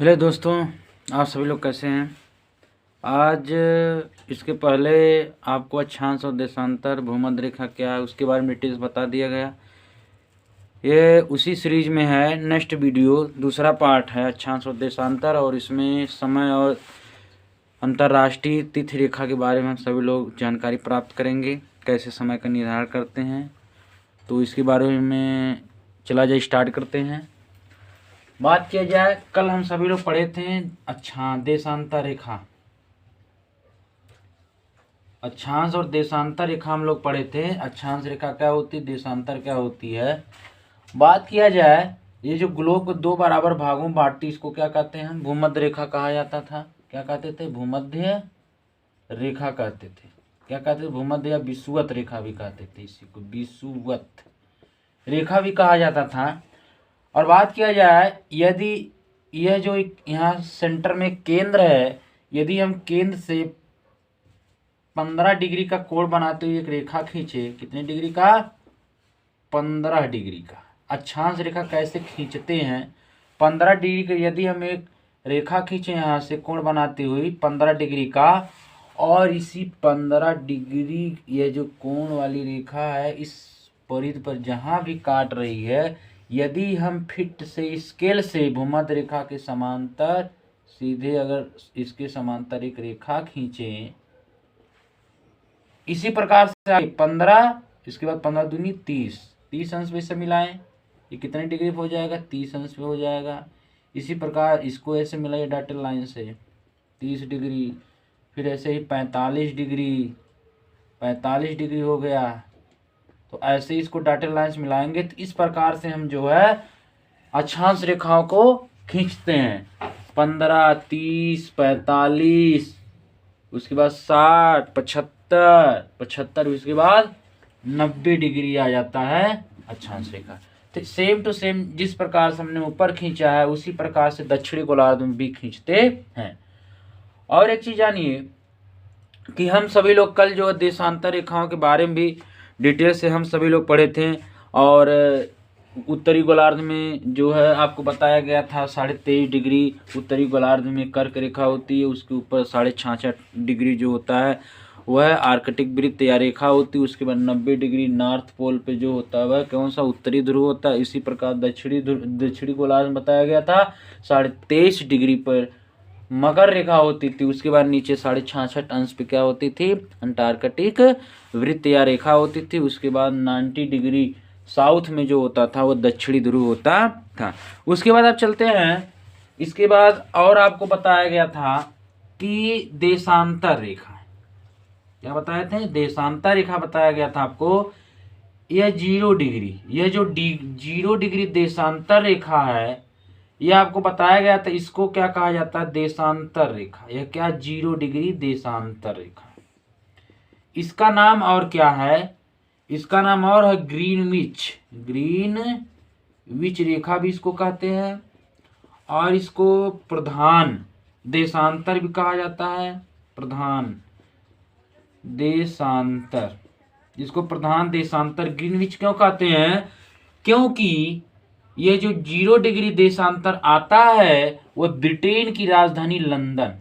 Hello दोस्तों, आप सभी लोग कैसे हैं। आज इसके पहले आपको अक्षांश और देशांतर भूमध्य रेखा क्या है उसके बारे में डिटेल्स बता दिया गया। ये उसी सीरीज में है, नेक्स्ट वीडियो दूसरा पार्ट है अक्षांश और देशांतर, और इसमें समय और अंतर्राष्ट्रीय तिथि रेखा के बारे में हम सभी लोग जानकारी प्राप्त करेंगे, कैसे समय का निर्धारण करते हैं। तो इसके बारे में चला जाए, स्टार्ट करते हैं। बात किया जाए, कल हम सभी लोग पढ़े थे देशांतर रेखा, अक्षांश और देशांतर रेखा हम लोग पढ़े थे। अक्षांश रेखा क्या होती है, देशांतर क्या होती है। बात किया जाए, ये जो ग्लोब को दो बराबर भागों में बांटती, इसको क्या कहते हैं हम, भूमध्य रेखा कहा जाता था। क्या कहते थे, भूमध्य रेखा कहते थे। क्या कहते थे, भूमध्य या विषुवत रेखा भी कहते थे, इसी को विषुवत रेखा भी कहा जाता था। और बात किया जाए, यदि यह जो यहाँ सेंटर में केंद्र है, यदि हम केंद्र से 15 डिग्री का कोण बनाते हुए एक रेखा खींचे, कितने डिग्री का, 15 डिग्री का। अक्षांश रेखा कैसे खींचते हैं, 15 डिग्री का यदि हम एक रेखा खींचे यहाँ से कोण बनाते हुए 15 डिग्री का, और इसी 15 डिग्री ये जो कोण वाली रेखा है इस परिधि पर जहाँ भी काट रही है, यदि हम फिट से स्केल से भूमध्य रेखा के समांतर सीधे अगर इसके समांतर एक रेखा खींचें, इसी प्रकार से 15, इसके बाद 15 दूनी 30, 30 अंश पे से मिलाएं, ये कितने डिग्री पे हो जाएगा, 30 अंश पे हो जाएगा। इसी प्रकार इसको ऐसे मिलाइए डॉटेड लाइन से 30 डिग्री, फिर ऐसे ही 45 डिग्री, 45 डिग्री हो गया। तो ऐसे ही इसको डॉटेड लाइन से मिलाएंगे, तो इस प्रकार से हम जो है अक्षांश रेखाओं को खींचते हैं। 15, 30, 45, उसके बाद 60, 75, 75, उसके बाद 90 डिग्री आ जाता है अक्षांश रेखा। तो सेम टू सेम जिस प्रकार से हमने ऊपर खींचा है उसी प्रकार से दक्षिणी गोलार्ध में भी खींचते हैं। और एक चीज जानिए कि हम सभी लोग कल जो देशांतर रेखाओं के बारे में भी डिटेल से हम सभी लोग पढ़े थे, और उत्तरी गोलार्ध में जो है आपको बताया गया था 23.5 डिग्री उत्तरी गोलार्ध में कर्क रेखा होती है, उसके ऊपर 66.5 डिग्री जो होता है वह आर्कटिक वृत्त या रेखा होती है। उसके बाद 90 डिग्री नॉर्थ पोल पे जो होता है वह कौन सा, उत्तरी ध्रुव होता है। इसी प्रकार दक्षिणी गोलार्ध में बताया गया था 23.5 डिग्री पर मकर रेखा होती थी। उसके बाद नीचे 66.5 अंश पे क्या होती थी, अंटार्कटिक वृत्त या रेखा होती थी। उसके बाद 90 डिग्री साउथ में जो होता था वो दक्षिणी ध्रुव होता था। उसके बाद आप चलते हैं, इसके बाद और आपको बताया गया था कि देशांतर रेखा, क्या बताए थे, देशांतर रेखा बताया गया था आपको। यह 0 डिग्री, यह जो 0 डिग्री देशांतर रेखा है, यह आपको बताया गया था, इसको क्या कहा जाता है, देशांतर रेखा। यह क्या, 0 डिग्री देशांतर रेखा। इसका नाम और क्या है, इसका नाम और है ग्रीनविच रेखा भी इसको कहते हैं, और इसको प्रधान देशांतर भी कहा जाता है। प्रधान देशांतर, जिसको प्रधान देशांतर ग्रीनविच क्यों कहते हैं, क्योंकि ये जो 0 डिग्री देशांतर आता है वह ब्रिटेन की राजधानी लंदन,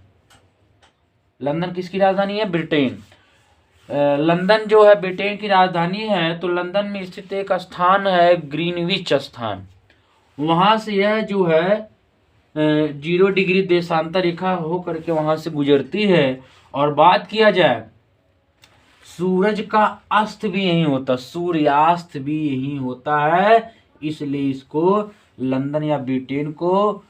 लंदन किसकी राजधानी है, ब्रिटेन, लंदन जो है ब्रिटेन की राजधानी है। तो लंदन में स्थित एक स्थान है ग्रीनविच स्थान, वहां से यह जो है 0 डिग्री देशांतर रेखा हो करके वहां से गुजरती है। और बात किया जाए, सूरज का अस्त भी यही होता, सूर्यास्त भी यही होता है, इसलिए इसको लंदन या ब्रिटेन को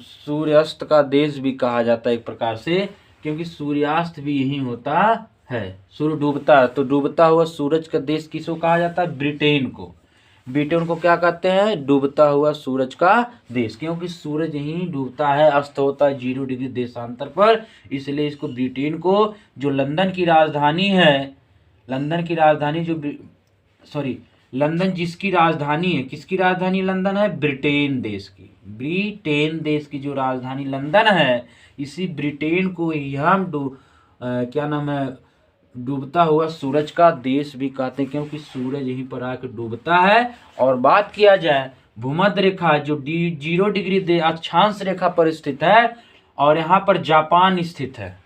सूर्यास्त का देश भी कहा जाता है एक प्रकार से, क्योंकि सूर्यास्त भी यही होता है। सूर्य डूबता है तो डूबता हुआ सूरज का देश किसको कहा जाता है, ब्रिटेन को। ब्रिटेन को क्या कहते हैं, डूबता हुआ सूरज का देश, क्योंकि सूरज यही डूबता है, अस्त होता है 0 डिग्री देशांतर पर, इसलिए इसको ब्रिटेन को, जो लंदन की राजधानी है, लंदन की राजधानी जो लंदन जिसकी राजधानी है, किसकी राजधानी लंदन है, ब्रिटेन देश की, ब्रिटेन देश की जो राजधानी लंदन है, इसी ब्रिटेन को ही हम क्या नाम है, डूबता हुआ सूरज का देश भी कहते हैं, क्योंकि सूरज यहीं पर आकर डूबता है। और बात किया जाए भूमध्य रेखा जो 0 डिग्री अक्षांश रेखा पर स्थित है और यहाँ पर जापान स्थित है।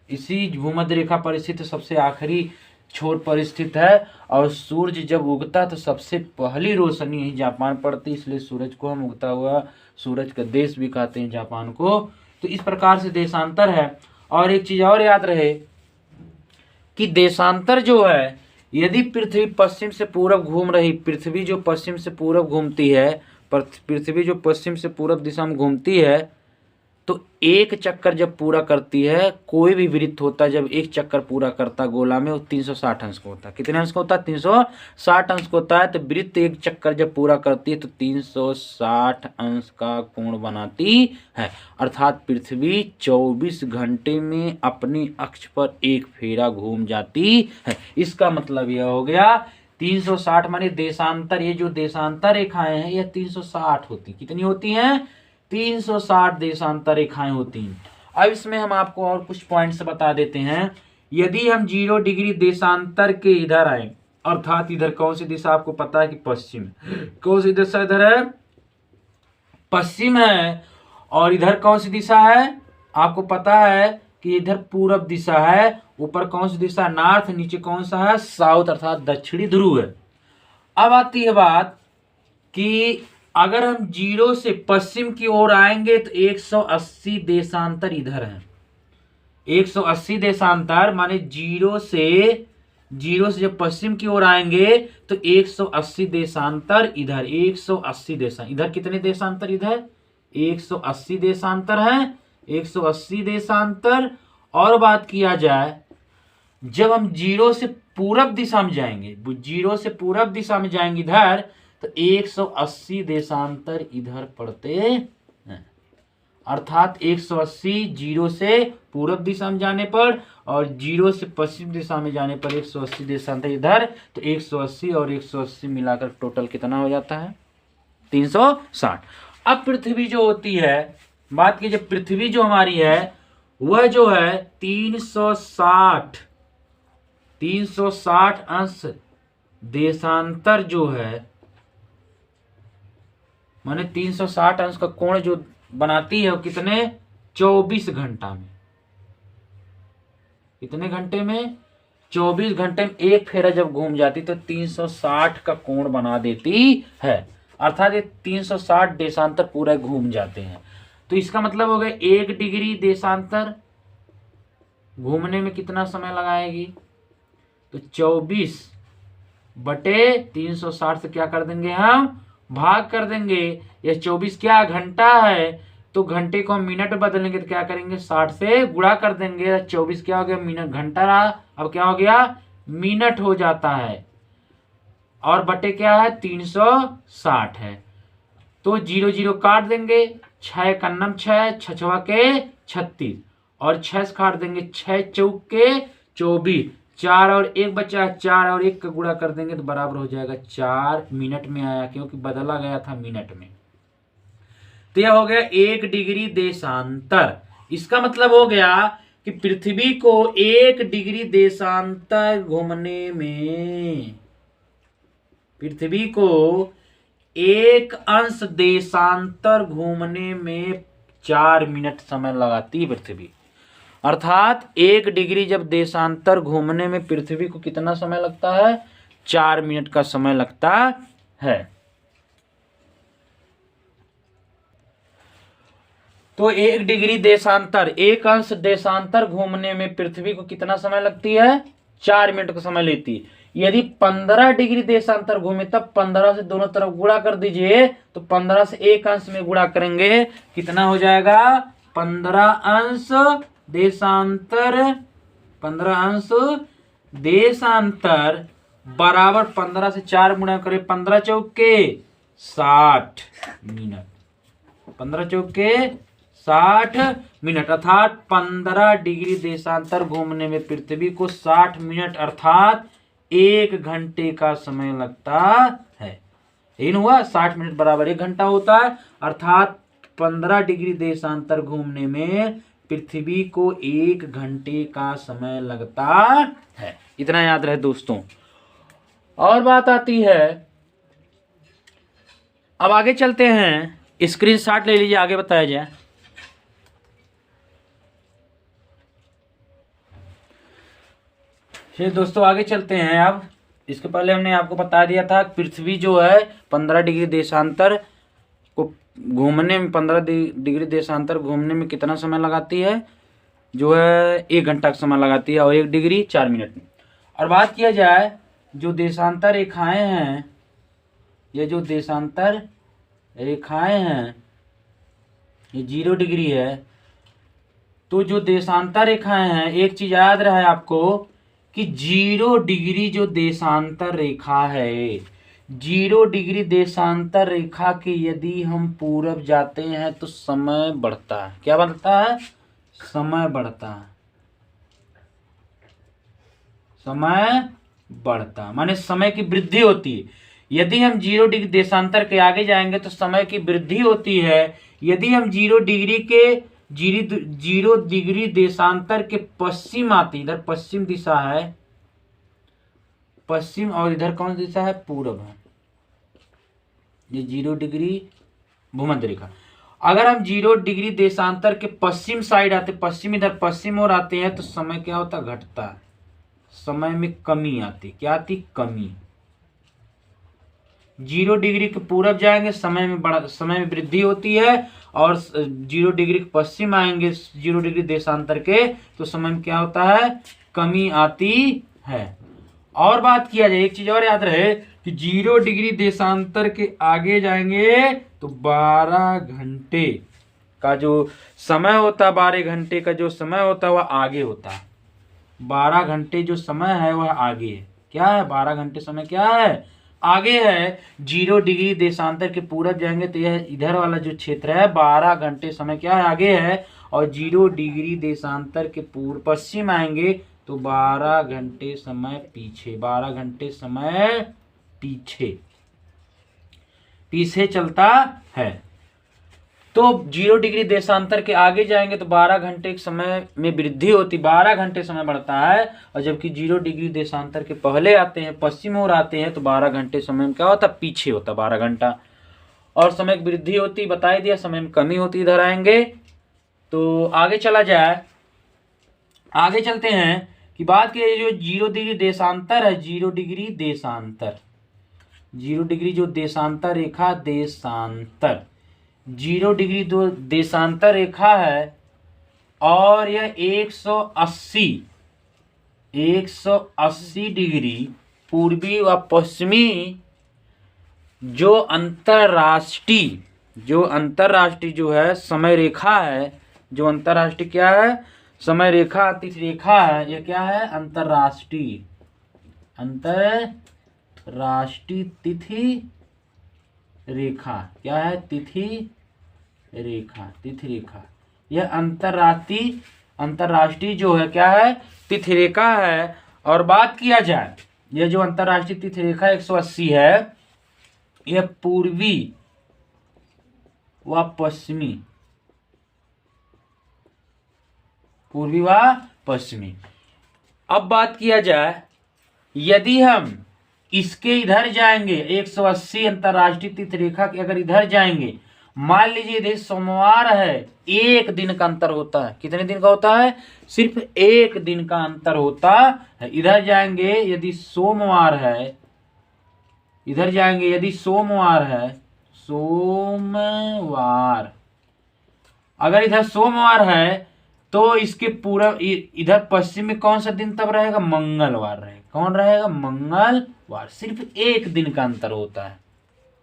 इसी भूमध्य रेखा पर स्थित सबसे आखिरी छोर पर स्थित है और सूरज जब उगता है तो सबसे पहली रोशनी यही जापान पड़ती, इसलिए सूरज को हम उगता हुआ सूरज का देश भी कहते हैं जापान को। तो इस प्रकार से देशांतर है। और एक चीज और याद रहे कि देशांतर जो है, यदि पृथ्वी पश्चिम से पूरब घूम रही, पृथ्वी जो पश्चिम से पूरब घूमती है, पृथ्वी जो पश्चिम से पूरब दिशा में घूमती है, तो एक चक्कर जब पूरा करती है, कोई भी वृत्त होता है जब एक चक्कर पूरा करता गोला में, वो 360 अंश का होता है। कितने अंश का होता है? 360 अंश का होता है। तो वृत्त एक चक्कर जब पूरा करती है तो 360 अंश का कोण बनाती है। अर्थात पृथ्वी 24 घंटे में अपनी अक्ष पर एक फेरा घूम जाती है। इसका मतलब यह हो गया 360 माने देशांतर, ये जो देशांतर रेखाएं हैं यह 360 होती। कितनी होती हैं? 360 देशांतर रेखाएं होती हैं। अब इसमें हम आपको और कुछ पॉइंट्स बता देते हैं। यदि हम 0 डिग्री देशांतर के इधर आए, अर्थात इधर कौन सी दिशा आपको पता है कि पश्चिम, कौन सी दिशा इधर है? पश्चिम है। और इधर कौन सी दिशा है? आपको पता है कि इधर पूरब दिशा है। ऊपर कौन सी दिशा? नॉर्थ। नीचे कौन सा है? साउथ, अर्थात दक्षिणी ध्रुव है। अब आती है बात कि अगर हम 0 से पश्चिम की ओर आएंगे तो 180 देशांतर इधर है। 180 देशांतर माने 0 से जब पश्चिम की ओर आएंगे तो 180 देशांतर इधर। 180 देशांतर इधर। कितने देशांतर इधर? 180 देशांतर है। 180 देशांतर। और बात किया जाए, जब हम 0 से पूरब दिशा में जाएंगे, 0 से पूरब दिशा में जाएंगे इधर, तो 180 देशांतर इधर पड़ते हैं। अर्थात 180 0 से पूरब दिशा में जाने पर और 0 से पश्चिम दिशा में जाने पर 180 देशांतर इधर। तो 180 और 180 मिलाकर टोटल कितना हो जाता है? 360। अब पृथ्वी जो होती है, बात की जब पृथ्वी जो हमारी है वह जो है 360 अंश देशांतर जो है, माने 360 अंश का कोण जो बनाती है वो कितने? 24 घंटा में। कितने घंटे में? 24 घंटे में एक फेरा जब घूम जाती तो 360 का कोण बना देती है। अर्थात ये 360 देशांतर पूरा घूम जाते हैं। तो इसका मतलब हो गया 1 डिग्री देशांतर घूमने में कितना समय लगाएगी? तो 24/360 से क्या कर देंगे हम? भाग कर देंगे। यह 24 क्या घंटा है, तो घंटे को हम मिनट बदलेंगे तो क्या करेंगे? 60 से गुणा कर देंगे। 24 क्या हो गया? मिनट। घंटा रहा, अब क्या हो गया? मिनट हो जाता है। और बटे क्या है? 360 है। तो 0 0 काट देंगे। 6 का नम 6, 6 6 के 36 और 6 से काट देंगे। 6 चौक के 24, 4 और 1 बचा। 4 और 1 का गुणा कर देंगे तो बराबर हो जाएगा 4 मिनट में आया, क्योंकि बदला गया था मिनट में। तो यह हो गया 1 डिग्री देशांतर। इसका मतलब हो गया कि पृथ्वी को 1 डिग्री देशांतर घूमने में, पृथ्वी को 1 अंश देशांतर घूमने में 4 मिनट समय लगाती है पृथ्वी। अर्थात 1 डिग्री जब देशांतर घूमने में पृथ्वी को कितना समय लगता है? 4 मिनट का समय लगता है। तो 1 डिग्री देशांतर, 1 अंश देशांतर घूमने में पृथ्वी को कितना समय लगती है? 4 मिनट का समय लेती है। यदि 15 डिग्री देशांतर घूमे तब 15 से दोनों तरफ गुणा कर दीजिए। तो 15 से 1 अंश में गुणा करेंगे, कितना हो जाएगा? 15 अंश देशांतर। 15 अंश देशांतर बराबर 15 से 4 गुणा करें, 15 चौक के 60 मिनट। 15 चौक के 60 मिनट। अर्थात 15 डिग्री देशांतर घूमने में पृथ्वी को 60 मिनट अर्थात 1 घंटे का समय लगता है। इन हुआ 60 मिनट बराबर 1 घंटा होता है। अर्थात 15 डिग्री देशांतर घूमने में पृथ्वी को 1 घंटे का समय लगता है। इतना याद रहे दोस्तों। और बात आती है अब आगे चलते हैं, स्क्रीनशॉट ले लीजिए, आगे बताया जाए। फिर दोस्तों आगे चलते हैं। अब इसके पहले हमने आपको बता दिया था पृथ्वी जो है 15 डिग्री देशांतर को घूमने में 15 डिग्री देशांतर घूमने में कितना समय लगाती है, जो है 1 घंटा का समय लगाती है, और 1 डिग्री 4 मिनट में। और बात किया जाए जो देशांतर रेखाएं हैं, ये जो देशांतर रेखाएं हैं ये 0 डिग्री है। तो जो देशांतर रेखाएं हैं, एक चीज याद रहे आपको कि 0 डिग्री जो देशांतर रेखा है, 0 डिग्री देशांतर रेखा के यदि हम पूरब जाते हैं तो समय बढ़ता है। क्या बढ़ता है? समय बढ़ता है। समय बढ़ता माने समय की वृद्धि होती है। यदि हम 0 डिग्री देशांतर के आगे जाएंगे तो समय की वृद्धि होती है। यदि हम 0 डिग्री देशांतर के पश्चिम आते, इधर पश्चिम दिशा है, पश्चिम, और इधर कौन सी दिशा है? पूरब है। ये 0 डिग्री भूमध्य रेखा। अगर हम 0 डिग्री देशांतर के पश्चिम साइड आते, पश्चिम, इधर पश्चिम और आते हैं तो समय क्या होता? घटता है। समय में कमी आती। क्या आती? कमी। 0 डिग्री के पूरब जाएंगे समय में वृद्धि होती है, और 0 डिग्री के पश्चिम आएंगे 0 डिग्री देशांतर के तो समय में क्या होता है? कमी आती है। और बात किया जाए, एक चीज और याद रहे कि 0 डिग्री देशांतर के आगे जाएंगे तो 12 घंटे का जो समय होता है, 12 घंटे का जो समय होता है वह आगे होता है। 12 घंटे जो समय है वह आगे है। क्या है? 12 घंटे समय क्या है? आगे है। 0 डिग्री देशांतर के पूरब जाएंगे तो यह इधर वाला जो क्षेत्र है 12 घंटे समय क्या है? आगे है। और 0 डिग्री देशांतर के पूर्व पश्चिम आएंगे तो 12 घंटे समय पीछे, 12 घंटे समय पीछे चलता है। तो 0 डिग्री देशांतर के आगे जाएंगे तो 12 घंटे के समय में वृद्धि होती, 12 घंटे समय बढ़ता है। और जबकि 0 डिग्री देशांतर के पहले आते हैं, पश्चिम ओर आते हैं तो 12 घंटे समय में क्या होता? पीछे होता, 12 घंटा। और समय की वृद्धि होती, बता ही दिया, समय में कमी होती। इधर आएंगे तो आगे चला जाए, आगे चलते हैं कि बात की जो 0 डिग्री देशांतर है, 0 डिग्री देशांतर, 0 डिग्री जो देशांतर रेखा, देशांतर 0 डिग्री दो देशांतर रेखा है, और यह 180 डिग्री पूर्वी व पश्चिमी जो अंतरराष्ट्रीय जो है समय रेखा है, जो अंतरराष्ट्रीय क्या है? समय रेखा, तिथि रेखा है। यह क्या है? अंतरराष्ट्रीय तिथि रेखा। क्या है? तिथि रेखा। यह अंतरराष्ट्रीय जो है क्या है? तिथि रेखा है। और बात किया जाए, यह जो अंतरराष्ट्रीय तिथि रेखा 180 है, यह पूर्वी व पश्चिमी। अब बात किया जाए, यदि हम इसके इधर जाएंगे, 180 अंतरराष्ट्रीय तिथि रेखा के अगर इधर जाएंगे, मान लीजिए इधर सोमवार है, 1 दिन का अंतर होता है। कितने दिन का होता है? सिर्फ 1 दिन का अंतर होता है। इधर जाएंगे यदि सोमवार है, इधर जाएंगे यदि सोमवार है, अगर इधर सोमवार है तो इसके पूरा इधर पश्चिम में कौन सा दिन तब रहेगा? मंगलवार रहेगा। कौन रहेगा? मंगलवार। सिर्फ 1 दिन का अंतर होता है,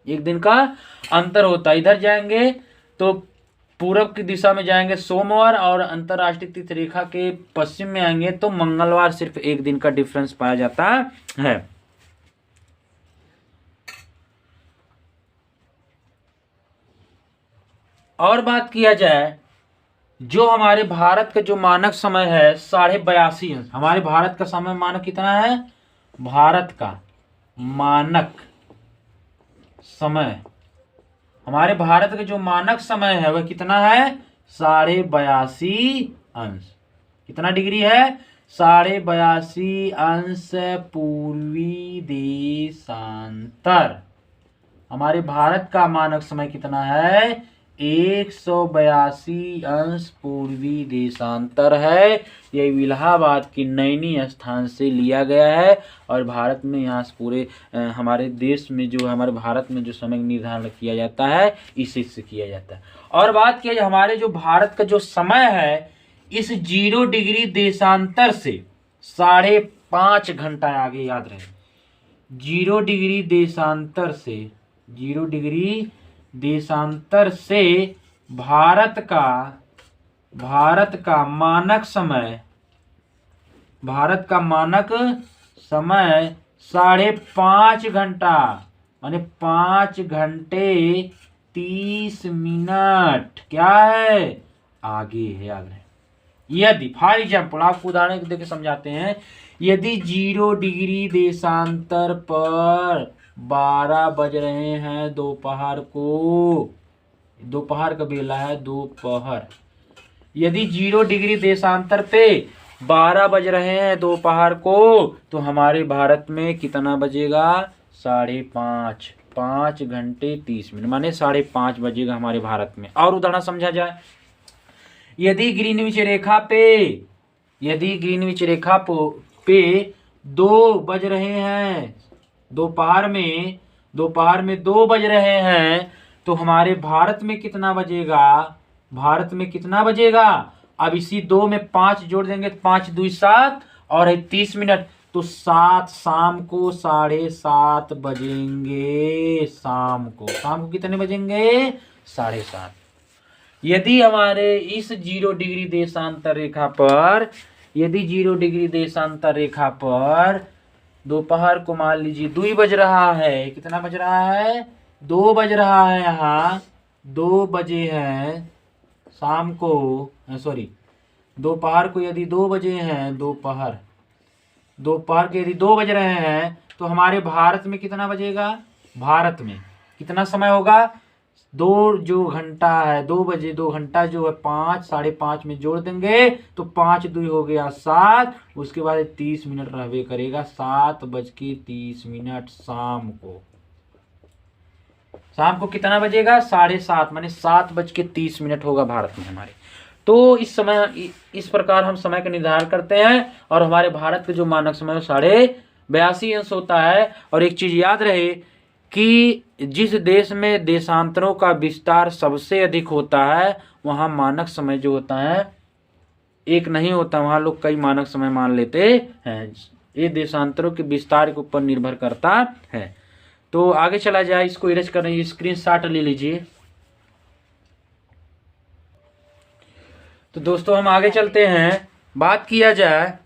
1 दिन का अंतर होता है। इधर जाएंगे तो पूरब की दिशा में जाएंगे सोमवार, और अंतरराष्ट्रीय तिथि रेखा के पश्चिम में आएंगे तो मंगलवार। सिर्फ 1 दिन का डिफरेंस पाया जाता है। और बात किया जाए, जो हमारे भारत का जो मानक समय है 82.5 अंश। हमारे भारत का समय मानक कितना है? भारत का मानक समय, हमारे भारत का जो मानक समय है वह कितना है? 82.5 अंश। कितना डिग्री है? 82.5 अंश पूर्वी देशांतर। हमारे भारत का मानक समय कितना है? 182 अंश पूर्वी देशांतर है। यह इलाहाबाद के नैनी स्थान से लिया गया है और भारत में यहाँ से पूरे हमारे देश में जो हमारे भारत में जो समय निर्धारण किया जाता है इसी से किया जाता है। और बात किया जाए हमारे जो भारत का जो समय है इस 0 डिग्री देशांतर से 5.5 घंटा आगे, याद रहे 0 डिग्री देशांतर से 0 डिग्री देशांतर से भारत का मानक समय 5.5 घंटा माने 5 घंटे 30 मिनट क्या है? आगे है, याद रहे। यदि फॉर एग्जाम्पल आपको उदाहरण देके समझाते हैं, यदि 0 डिग्री देशांतर पर 12 बज रहे हैं दोपहर को, दोपहर का बेला है दोपहर, यदि 0 डिग्री देशांतर पे 12 बज रहे हैं दोपहर को तो हमारे भारत में कितना बजेगा? 5:30, 5 घंटे 30 मिनट माने 5:30 बजेगा हमारे भारत में। और उदाहरण समझा जाए, यदि ग्रीनविच रेखा पे 2 बज रहे हैं दोपहर में 2 बज रहे हैं तो हमारे भारत में कितना बजेगा? अब इसी 2 में 5 जोड़ देंगे तो 5 2 7 और है 30 मिनट तो 7 शाम को 7:30 बजेंगे। शाम को कितने बजेंगे? 7:30। यदि हमारे इस 0 डिग्री देशांतर रेखा पर दोपहर को मान लीजिए 2 बज रहा है, कितना बज रहा है? 2 बज रहा है, यहाँ 2 बजे हैं शाम को, सॉरी दोपहर को यदि 2 बजे हैं, दोपहर के यदि 2 बज रहे हैं तो हमारे भारत में कितना बजेगा? भारत में कितना समय होगा? 2 जो घंटा है 2 बजे 2 घंटा जो है 5 5:30 में जोड़ देंगे तो 5 2 हो गया 7, उसके बाद 30 मिनट रहबे करेगा। 7:30 शाम को कितना बजेगा? 7:30 माने 7:30 होगा भारत में हमारे। तो इस प्रकार हम समय का निर्धारण करते हैं और हमारे भारत का जो मानक समय 82 अंश होता है। और एक चीज याद रहे कि जिस देश में देशांतरों का विस्तार सबसे अधिक होता है वहाँ मानक समय जो होता है एक नहीं होता, वहाँ लोग कई मानक समय मान लेते हैं। ये देशांतरों के विस्तार के ऊपर निर्भर करता है। तो आगे चला जाए, इसको इरेज करने स्क्रीनशॉट ले लीजिए। तो दोस्तों हम आगे चलते हैं, बात किया जाए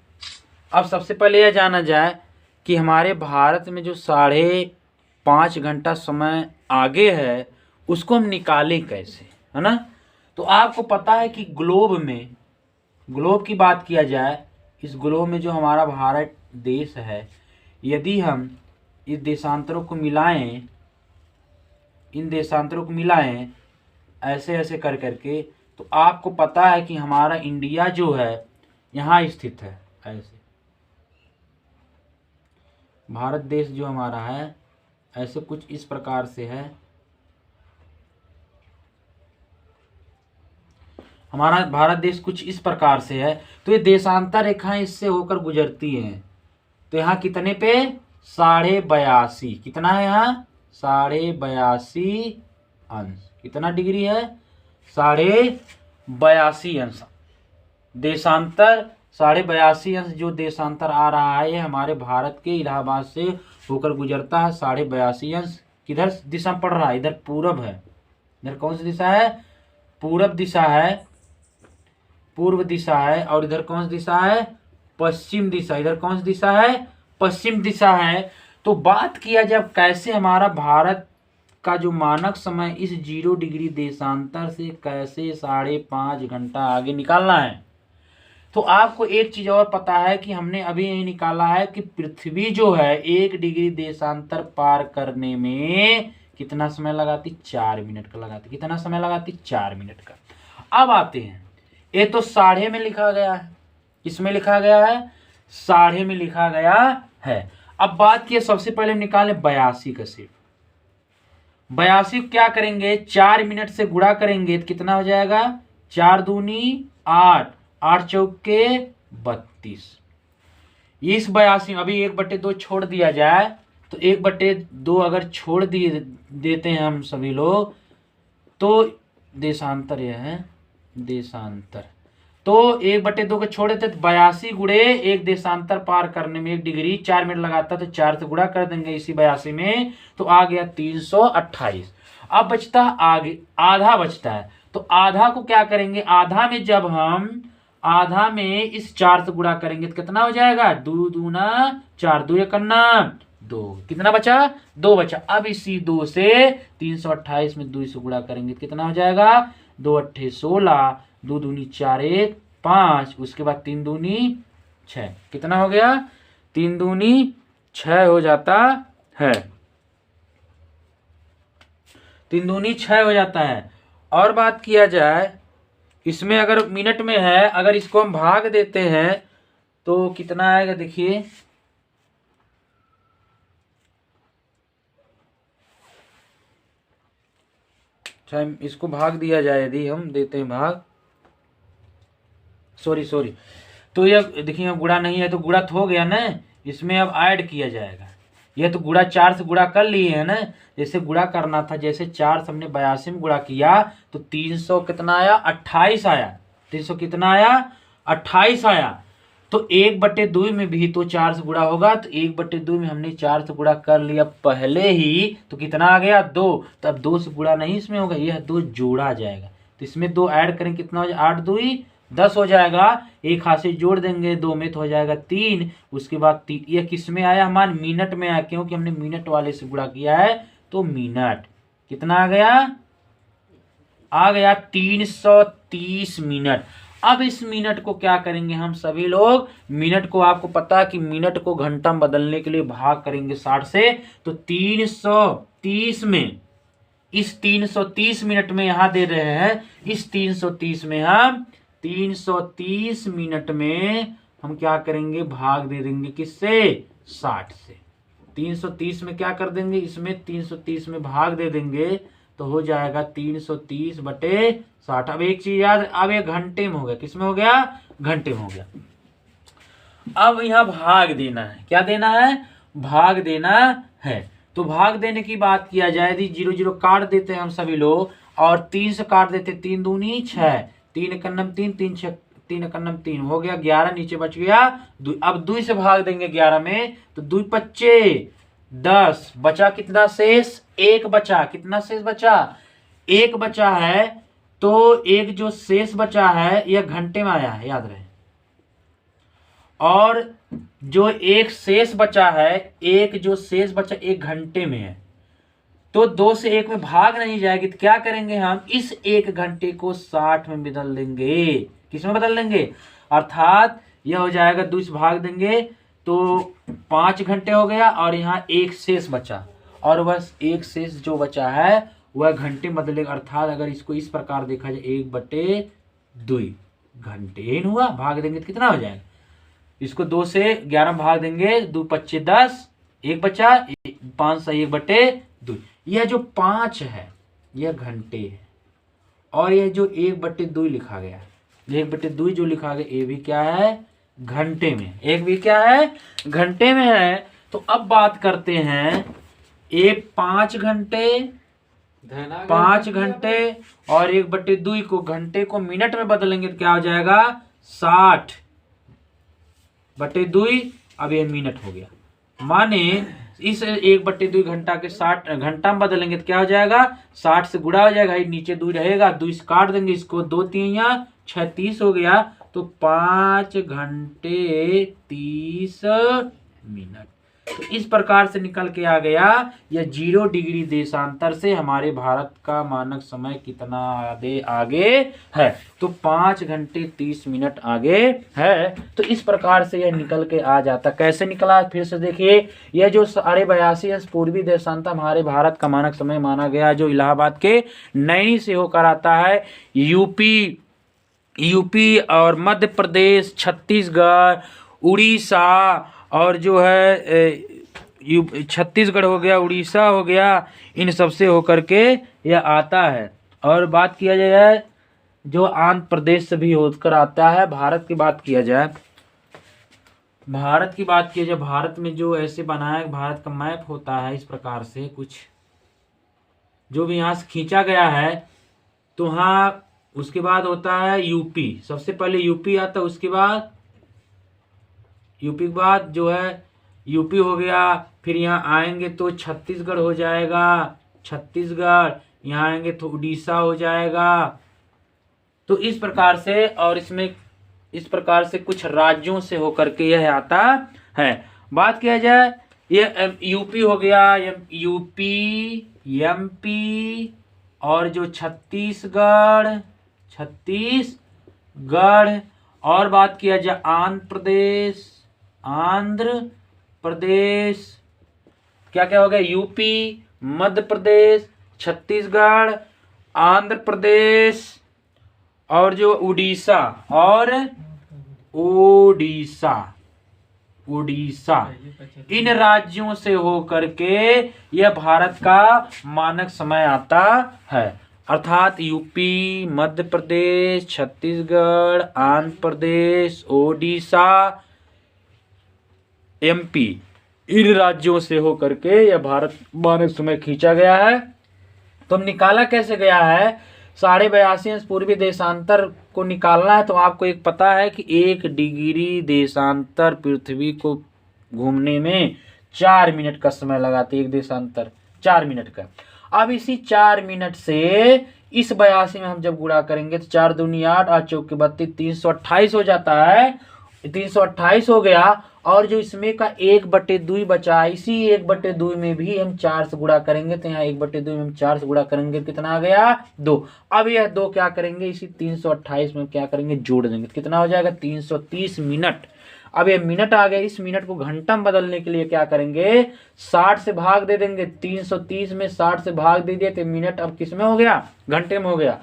अब सबसे पहले यह जाना जाए कि हमारे भारत में जो 5.5 घंटा समय आगे है उसको हम निकालें कैसे, है ना। तो आपको पता है कि ग्लोब की बात किया जाए, इस ग्लोब में जो हमारा भारत देश है, यदि हम इस देशांतरों को मिलाएं ऐसे ऐसे कर करके तो आपको पता है कि हमारा इंडिया जो है यहाँ स्थित है। ऐसे भारत देश जो हमारा है ऐसे कुछ इस प्रकार से है। हमारा भारत देश कुछ इस प्रकार से है। तो ये देशांतर रेखाएं इससे होकर गुजरती हैं। तो यहाँ कितने पे? 82.5। कितना है यहाँ? 82.5 अंश। कितना डिग्री है? 82.5 अंश। देशांतर 82.5 अंश जो देशांतर आ रहा है ये हमारे भारत के इलाहाबाद से होकर गुजरता है। 82.5 अंश किधर दिशा पड़ रहा है? इधर पूरब है। इधर कौन सी दिशा है? पूरब दिशा है, पूर्व दिशा है। और इधर कौन सी दिशा है? पश्चिम दिशा। इधर कौन सी दिशा है? पश्चिम दिशा है। तो बात किया जब कैसे हमारा भारत का जो मानक समय इस 0 डिग्री देशांतर से कैसे 5.5 घंटा आगे निकालना है, तो आपको एक चीज और पता है कि हमने अभी यही निकाला है कि पृथ्वी जो है 1 डिग्री देशांतर पार करने में कितना समय लगाती? 4 मिनट का लगाती। कितना समय लगाती? 4 मिनट का। अब आते हैं, ये तो 1/2 में लिखा गया है। किसमें लिखा गया है? 1/2 में लिखा गया है। अब बात किए सबसे पहले निकाले 82 का सिर्फ 82 क्या करेंगे 4 मिनट से गुणा करेंगे तो कितना हो जाएगा 4 दूनी 8, 8 चौके 32। इस 82 अभी 1/2 छोड़ दिया जाए तो 1/2 अगर छोड़ दिए देते हैं हम सभी लोग तो देशांतर यह है देशांतर, तो 1/2 को छोड़ देते तो 82 गुणे 1 देशांतर पार करने में 1 डिग्री 4 मिनट लगाता तो 4 से गुणा कर देंगे इसी 82 में तो आ गया 328। अब बचता आगे आधा बचता है, तो आधा को क्या करेंगे, आधा में जब हम आधा में इस 4 से गुणा करेंगे तो कितना हो जाएगा 2 दूना 4, 2 एकन्ना 2, कितना बचा 2 बचा। अब इसी 2 से 328 में 2 से गुणा करेंगे तो कितना हो जाएगा 2 अट्ठे 16, 2 दूनी 4 1 5, उसके बाद 3 दूनी 6, कितना हो गया 3 दूनी 6 हो जाता है, 3 दूनी 6 हो जाता है। और बात किया जाए इसमें अगर मिनट में है, अगर इसको हम भाग देते हैं तो कितना आएगा देखिए, इसको भाग दिया जाए यदि हम देते हैं भाग, सॉरी तो यह देखिए गुणा नहीं है तो गुणा हो गया ना, इसमें अब ऐड किया जाएगा। यह तो गुणा 4 से गुणा कर लिए है ना, जैसे गुणा करना था, जैसे 4 से हमने 82 में गुणा किया तो 300 कितना आया 28 आया, 300 कितना आया 28 आया। तो 1/2 में भी तो 4 से गुणा होगा, तो 1/2 में हमने 4 से गुणा कर लिया पहले ही, तो कितना आ गया 2, तो अब 2 से गुणा नहीं इसमें होगा, यह 2 जोड़ा जाएगा तो इसमें 2 ऐड करें कितना हो जाएगा 8 2 10 हो जाएगा, एक हाथ से जोड़ देंगे 2 में तो हो जाएगा 3, उसके बाद यह किस में आया हमारे मिनट में आया, क्योंकि हमने मिनट वाले से गुणा किया है तो मिनट कितना आ गया 330 मिनट। अब इस मिनट को क्या करेंगे हम सभी लोग, मिनट को आपको पता है कि मिनट को घंटा में बदलने के लिए भाग करेंगे 60 से, तो 330 में इस 330 मिनट में यहां दे रहे हैं, इस 330 में हम 330 मिनट में हम क्या करेंगे भाग दे देंगे किससे 60 से, 330 में क्या कर देंगे इसमें 330 में भाग दे देंगे तो हो जाएगा 330/60। अब एक चीज याद, अब ये घंटे में हो गया, किस में हो गया घंटे में हो गया। अब यहां भाग देना है, क्या देना है भाग देना है, तो भाग देने की बात किया जाए यदि 0 0 काट देते हैं हम सभी लोग और 3 से काट देते 3 दूनी 6, 3 एकन्नम 3, 3 एकन्नम 3 हो गया 11, नीचे बच गया 2। अब 2 से भाग देंगे 11 में तो 2 पच्चे 10, बचा कितना शेष 1 बचा, कितना शेष बचा 1 बचा है, तो एक जो शेष बचा है यह घंटे में आया है याद रहे, और जो एक शेष बचा है, एक जो शेष बचा 1 घंटे में है, तो 2 से 1 में भाग नहीं जाएगी तो क्या करेंगे हम इस 1 घंटे को 60 में बदल देंगे, किस में बदल देंगे, अर्थात यह हो जाएगा 2 से भाग देंगे तो 5 घंटे हो गया और यहाँ 1 शेष बचा, और बस 1 शेष जो बचा है वह घंटे में बदलेगा, अर्थात अगर इसको इस प्रकार देखा जाए 1/2 घंटे यही हुआ, भाग देंगे तो कितना हो जाएगा, इसको 2 से 11 भाग देंगे 2 पच्चे 10, 1 बचा 5 से 1/2, यह जो 5 है यह घंटे है, और यह जो 1/2 लिखा गया 1/2 जो लिखा गया ये भी क्या है घंटे में, एक भी क्या है घंटे में है। तो अब बात करते हैं ये 5 घंटे 5 घंटे और 1/2 को घंटे को मिनट में बदलेंगे तो क्या हो जाएगा 60/2, अब ये मिनट हो गया, माने इस 1/2 घंटा के 60 घंटा में बदलेंगे तो क्या हो जाएगा 60 से गुणा हो जाएगा, नीचे 2 रहेगा 2 से काट देंगे इसको 2 3 6 30 हो गया, तो 5 घंटे 30 मिनट। तो इस प्रकार से निकल के आ गया यह 0 डिग्री देशांतर से हमारे भारत का मानक समय कितना आगे है, तो 5 घंटे 30 मिनट आगे है। तो इस प्रकार से यह निकल के आ जाता, कैसे निकला फिर से देखिए, यह जो 82.5 है पूर्वी देशांतर हमारे भारत का मानक समय माना गया, जो इलाहाबाद के नैनी से होकर आता है, यूपी और मध्य प्रदेश, छत्तीसगढ़, उड़ीसा और जो है छत्तीसगढ़ हो गया, उड़ीसा हो गया, इन सब से होकर के यह आता है। और बात किया जाए जो आंध्र प्रदेश से भी होकर आता है। भारत की बात किया जाए, भारत में जो ऐसे बनाया, भारत का मैप होता है इस प्रकार से, कुछ जो भी यहाँ से खींचा गया है, तो हाँ उसके बाद होता है यूपी। सबसे पहले यूपी आता है, उसके बाद यूपी के बाद जो है यूपी हो गया, फिर यहाँ आएंगे तो छत्तीसगढ़ हो जाएगा, छत्तीसगढ़, यहाँ आएंगे तो उड़ीसा हो जाएगा। तो इस प्रकार से, और इसमें इस प्रकार से कुछ राज्यों से होकर के यह आता है। बात किया जाए ये यूपी हो गया, यूपी, एमपी, और जो छत्तीसगढ़, और बात किया जाए आंध्र प्रदेश, क्या क्या हो गया, यूपी, मध्य प्रदेश, छत्तीसगढ़, आंध्र प्रदेश, और जो उड़ीसा, इन राज्यों से होकर के यह भारत का मानक समय आता है। अर्थात यूपी, मध्य प्रदेश, छत्तीसगढ़, आंध्र प्रदेश, ओडिशा, एमपी, इन राज्यों से होकर के यह भारत मानक समय खींचा गया है। तो निकाला कैसे गया है, 82.5 अंश पूर्वी देशांतर को निकालना है। तो आपको एक पता है कि 1 डिग्री देशांतर पृथ्वी को घूमने में 4 मिनट का समय लगाते, एक देशांतर 4 मिनट का। अब इसी 4 मिनट से इस 82 में हम जब गुणा करेंगे तो 4 दूनी 8, 8 चौके 32, 328 हो जाता है। 328 हो गया, और जो इसमें का 1/2 बचा, इसी 1/2 में भी हम 4 से गुणा करेंगे, तो यहाँ 1/2 में हम 4 से गुणा करेंगे, कितना आ गया, 2। अब यह 2 क्या करेंगे, इसी 328 में क्या करेंगे, जोड़ देंगे, कितना हो जाएगा, 330 मिनट। अब ये मिनट आ गए, इस मिनट को घंटा में बदलने के लिए क्या करेंगे, 60 से भाग दे देंगे। 330 में 60 से भाग दे दिए तो मिनट अब किस में हो गया, घंटे में हो गया।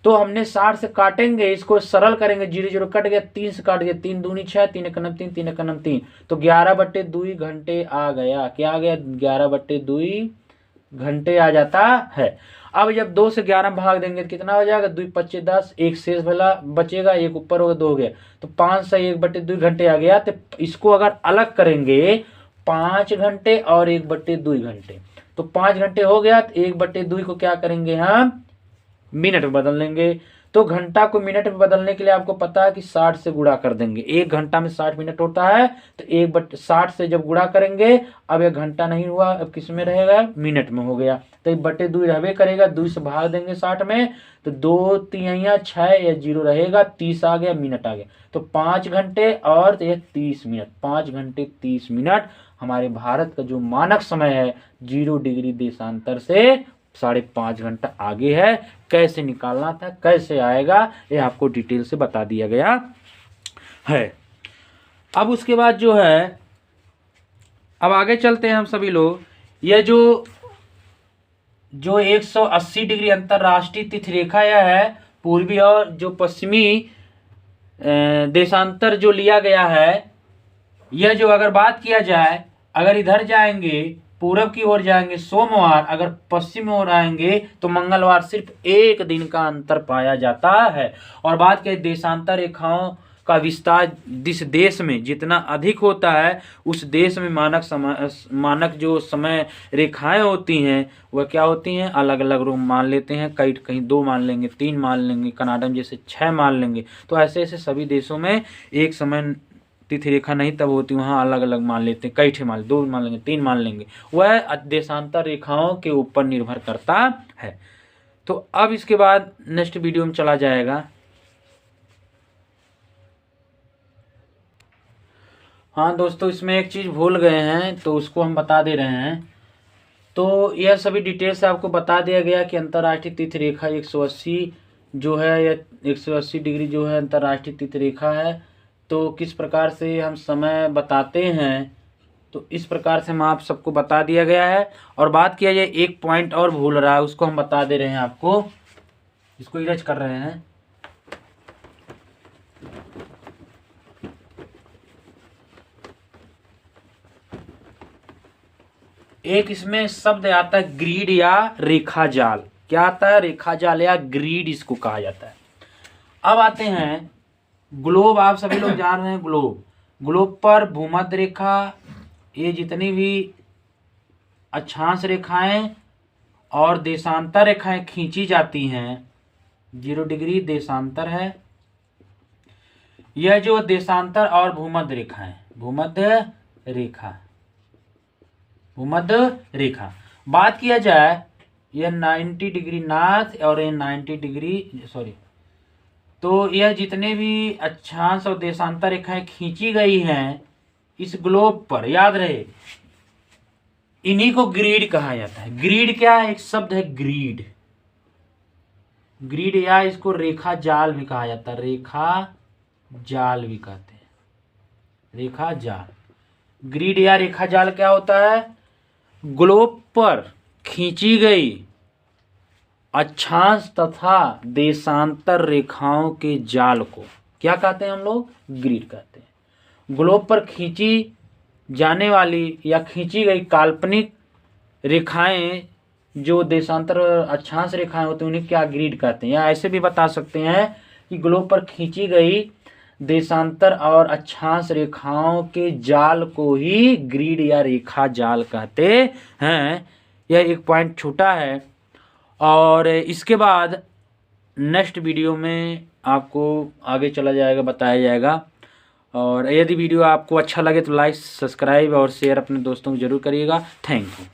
तो हमने 60 से काटेंगे, इसको सरल करेंगे, 0 0 कट गया, 3 से काट दिया, 3 दूनी 6, 3 एकम 3, 3 एकम 3, तो 11/2 घंटे आ गया। क्या आ गया, 11/2 घंटे आ जाता है। अब जब 2 से 11 भाग देंगे तो कितना हो जाएगा, 2 25 10, एक शेष भला बचेगा, एक ऊपर होगा, 2 हो गया, तो 5 से 1/2 घंटे आ गया। तो इसको अगर अलग करेंगे 5 घंटे और 1/2 घंटे, तो 5 घंटे हो गया, तो 1/2 को क्या करेंगे हम, मिनट में बदल लेंगे। तो घंटा को मिनट में बदलने के लिए आपको पता है कि 60 से गुणा कर देंगे। 1 घंटा में 60 मिनट होता है, तो 1/60 से जब गुणा करेंगे, अब 1 घंटा नहीं हुआ, अब किस में रहेगा, मिनट में हो गया। तो 1/2 रहबे करेगा, 2 से भाग देंगे 60 में, तो 2 3 6 या 0 रहेगा, 30 आ गया, मिनट आ गया। तो 5 घंटे और 30 मिनट, 5 घंटे 30 मिनट हमारे भारत का जो मानक समय है 0 डिग्री देशांतर से 5.5 घंटा आगे है। कैसे निकालना था, कैसे आएगा, ये आपको डिटेल से बता दिया गया है। अब उसके बाद जो है, अब आगे चलते हैं हम सभी लोग। यह जो 180 डिग्री अंतरराष्ट्रीय तिथि रेखा यह है, पूर्वी और जो पश्चिमी देशांतर जो लिया गया है, यह जो अगर बात किया जाए, अगर इधर जाएंगे पूरब की ओर जाएंगे सोमवार, अगर पश्चिम ओर आएंगे तो मंगलवार, सिर्फ 1 दिन का अंतर पाया जाता है। और बात करें देशांतर रेखाओं का विस्तार, जिस देश में जितना अधिक होता है उस देश में मानक जो समय रेखाएं होती हैं वह क्या होती हैं, अलग अलग रूम मान लेते हैं, कहीं 2 मान लेंगे, 3 मान लेंगे, कनाडा में जैसे 6 मान लेंगे। तो ऐसे ऐसे सभी देशों में एक समय तिथि रेखा नहीं तब होती, वहाँ अलग अलग मान लेते हैं, कई ठे मान, 2 मान लेंगे, 3 मान लेंगे, वह देशांतर रेखाओं के ऊपर निर्भर करता है। तो अब इसके बाद नेक्स्ट वीडियो में चला जाएगा। हाँ दोस्तों, इसमें एक चीज़ भूल गए हैं तो उसको हम बता दे रहे हैं। तो यह सभी डिटेल से आपको बता दिया गया कि अंतर्राष्ट्रीय तिथि रेखा 180 जो है, यह 180 डिग्री जो है अंतर्राष्ट्रीय तिथि रेखा है। तो किस प्रकार से हम समय बताते हैं, तो इस प्रकार से हम आप सबको बता दिया गया है। और बात किया जाए, एक पॉइंट और भूल रहा है, उसको हम बता दे रहे हैं आपको, इसको इरेज कर रहे हैं। एक इसमें शब्द आता है ग्रिड या रेखा जाल। क्या आता है? रेखा जाल या ग्रिड इसको कहा जाता है। अब आते हैं ग्लोब। आप सभी लोग जान रहे हैं ग्लोब। ग्लोब पर भूमध्य रेखा, ये जितनी भी अक्षांश रेखाएं और देशांतर रेखाएं खींची जाती हैं, 0 डिग्री देशांतर है। यह जो देशांतर और भूमध्य रेखा है, भूमध्य रेखा बात किया जाए, यह 90 डिग्री नॉर्थ और ये 90 डिग्री तो यह जितने भी अक्षांश और देशांतर रेखाएं खींची गई हैं इस ग्लोब पर, याद रहे, इन्हीं को ग्रिड कहा जाता है। ग्रिड क्या है? एक शब्द है ग्रिड। ग्रिड या इसको रेखा जाल भी कहा जाता है, रेखा जाल भी कहते हैं, रेखा जाल। ग्रिड या रेखा जाल क्या होता है? ग्लोब पर खींची गई अक्षांश तथा देशांतर रेखाओं के जाल को क्या कहते हैं? हम लोग ग्रिड कहते हैं। ग्लोब पर खींची जाने वाली या खींची गई काल्पनिक रेखाएं, जो देशांतर अक्षांश रेखाएं होती हैं, उन्हें क्या ग्रिड कहते हैं। या ऐसे भी बता सकते हैं कि ग्लोब पर खींची गई देशांतर और अक्षांश रेखाओं के जाल को ही ग्रिड या रेखा जाल कहते हैं। यह एक पॉइंट छोटा है और इसके बाद नेक्स्ट वीडियो में आपको आगे चला जाएगा, बताया जाएगा। और यदि वीडियो आपको अच्छा लगे तो लाइक, सब्सक्राइब और शेयर अपने दोस्तों को जरूर करिएगा। Thank you.